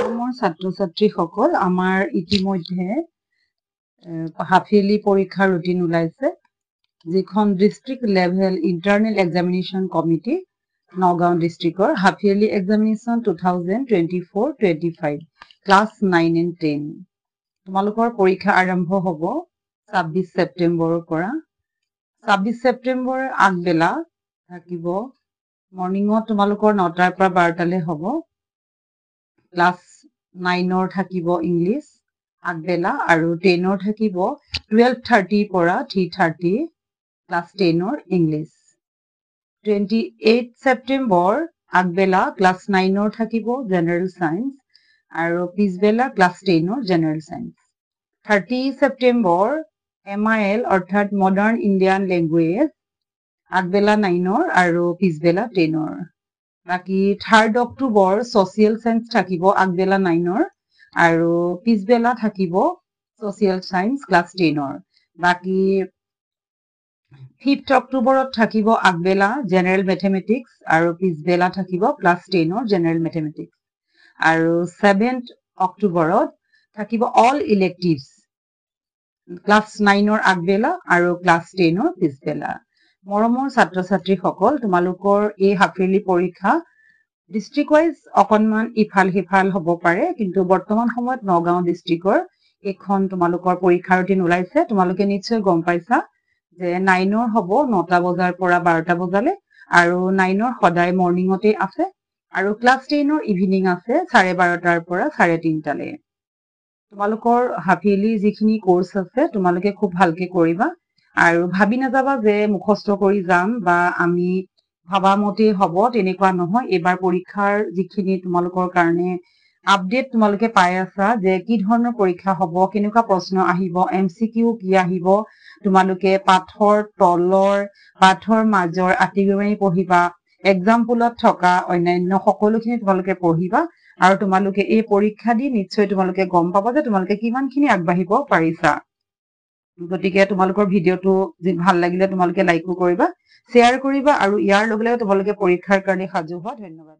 মোৰ ছাত্ৰ-ছাত্ৰীসকল আমাৰ ইতিমধ্যে হাফ-ইয়াৰলি পৰীক্ষাৰ ৰুটিন ওলাইছে যিখন district level internal examination committee Nagaon ডিস্ট্ৰিক্টৰ হাফ-ইয়াৰলি এক্সামিনেশ্যন 2024-25 ক্লাছ 9 and 10 তোমালোকৰ পৰীক্ষা আৰম্ভ হ'ব 26 ছেপ্টেম্বৰৰ পৰা 26 ছেপ্টেম্বৰ আগবেলা থাকিব মৰ্নিংত তোমালোকৰ 9টাৰ পৰা 12টালৈ হ'ব ক্লাছ 9ৰ থাকিব ইংলিছ আগবেলা আৰু 10ৰ থাকিব 12:30 পৰা 3:30 ক্লাছ 10ৰ ইংলিছ 28 ছেপ্টেম্বৰ আগবেলা ক্লাছ 9ৰ থাকিব জেনাৰেল সায়েন্স আৰু পিছবেলা ক্লাছ 10ৰ জেনাৰেল সায়েন্স 30 ছেপ্টেম্বৰ MIL অৰ্থাৎ মডাৰ্ন ইণ্ডিয়ান লেংগুৱেজ আগবেলা 9ৰ আৰু পিছবেলা 10ৰ বাকি 3rd অক্টোবৰ social science থাকিব আগবেলা 9ৰ আৰু পিছবেলা থাকিব social science class 10ৰ বাকি 5th অক্টোবৰত থাকিব আগবেলা general mathematics আৰু পিছবেলা থাকিব class 10ৰ general mathematics আৰু 7th অক্টোবৰত থাকিব all electives class 9ৰ আগবেলা আৰু class 10ৰ পিছবেলা মৰমৰ ছাত্ৰ-ছাত্ৰীসকল তোমালোকৰ এই হাফ-ইয়াৰলি পৰীক্ষা ডিস্ট্ৰিক্ট ওয়াইজ অকনমান ইফাল সিফাল হ'ব পাৰে কিন্তু বৰ্তমান সময়ত নগাঁও ডিস্ট্ৰিক্টৰ এখন তোমালোকৰ পৰীক্ষাৰ ৰুটিন ওলাইছে তোমালোকে নিশ্চয় গম পাইছা যে 9ৰ হ'ব 9টা বজাৰ পৰা 12টা বজালৈ আৰু 9ৰ সদায় মৰ্নিংতে আছে আৰু ক্লাছ 10ৰ ইভিনিং আছে 12:30টাৰ পৰা 3:30টালৈ তোমালোকৰ হাফ-ইয়াৰলি যিখিনি কোৰ্স আছে তোমালোকে খুব ভালকে কৰিবা আৰু ভাবি নাযাবা যে মুখস্থ কৰি যাম বা আমি ভাবা মতে হ'ব তেনেকুৱা নহয় এবাৰ পৰীক্ষাৰ যিখিনি তোমালোকৰ কাৰণে আপডেট তোমালোকে পাই আছা যে কি ধৰণৰ পৰীক্ষা হ'ব কেনেকুৱা প্ৰশ্ন আহিব MCQ কি আহিব তোমালোকে পাঠৰ তলৰ পাঠৰ মাজৰ আতিগুৰি পঢ়িবা এক্সাম্পলত থকা অন্যান্য সকলোখিনি তোমালোকে পঢ়িবা আৰু তোমালোকে এই পৰীক্ষা দি নিশ্চয় তোমালোকে গম পাবা যে তোমালোকে কিমানখিনি আগবাঢ়িব পাৰিছা গতিকে তোমালোকৰ ভিডিওটো ভাল লাগিলে তোমালোকে লাইকো কৰিবা শেয়াৰ কৰিবা আৰু ইয়াৰ লগে লগে তোমালোকে পৰীক্ষাৰ কাৰণে সাজু হোৱা ধন্যবাদ